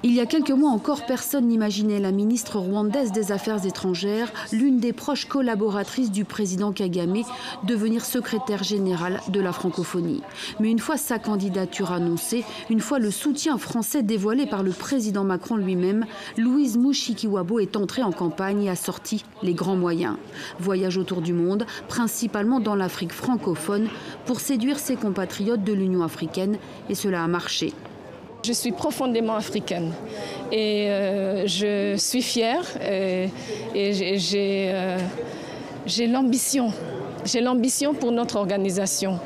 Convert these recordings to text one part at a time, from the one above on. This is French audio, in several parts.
Il y a quelques mois encore, personne n'imaginait la ministre rwandaise des Affaires étrangères, l'une des proches collaboratrices du président Kagame, devenir secrétaire générale de la francophonie. Mais une fois sa candidature annoncée, une fois le soutien français dévoilé par le président Macron lui-même, Louise Mushikiwabo est entrée en campagne et a sorti les grands moyens. Voyage autour du monde, principalement dans l'Afrique francophone, pour séduire ses compatriotes de l'Union africaine, et cela a marché. Je suis profondément africaine et je suis fière et j'ai l'ambition pour notre organisation.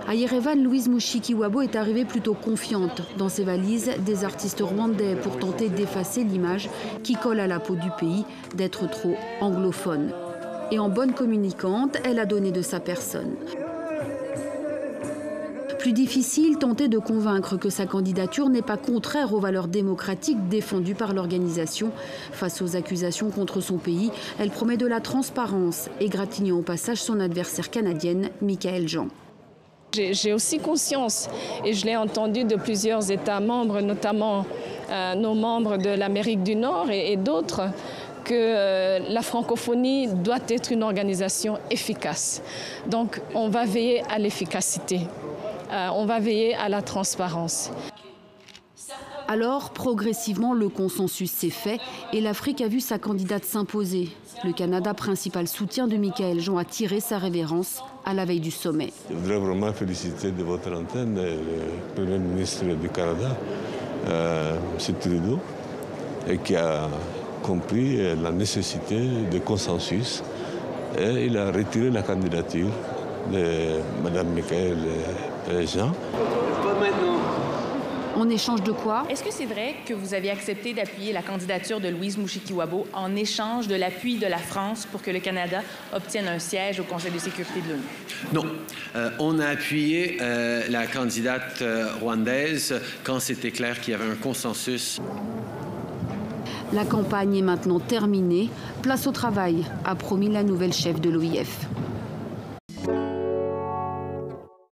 À Yerevan, Louise Mushikiwabo est arrivée plutôt confiante. Dans ses valises, des artistes rwandais pour tenter d'effacer l'image qui colle à la peau du pays d'être trop anglophone. Et en bonne communicante, elle a donné de sa personne. Plus difficile, tenter de convaincre que sa candidature n'est pas contraire aux valeurs démocratiques défendues par l'organisation. Face aux accusations contre son pays, elle promet de la transparence, égratignant au passage son adversaire canadienne, Michaëlle Jean. J'ai aussi conscience, et je l'ai entendu de plusieurs États membres, notamment nos membres de l'Amérique du Nord et d'autres, que la francophonie doit être une organisation efficace. Donc on va veiller à l'efficacité. On va veiller à la transparence. Alors, progressivement, le consensus s'est fait et l'Afrique a vu sa candidate s'imposer. Le Canada, principal soutien de Michaëlle Jean, a tiré sa révérence à la veille du sommet. Je voudrais vraiment féliciter de votre antenne le Premier ministre du Canada, M. Trudeau, qui a compris la nécessité de consensus et il a retiré la candidature de Mme Michaëlle Jean. En échange de quoi? Est-ce que c'est vrai que vous avez accepté d'appuyer la candidature de Louise Mushikiwabo en échange de l'appui de la France pour que le Canada obtienne un siège au Conseil de sécurité de l'ONU? Non. On a appuyé la candidate rwandaise quand c'était clair qu'il y avait un consensus. La campagne est maintenant terminée. Place au travail, a promis la nouvelle chef de l'OIF.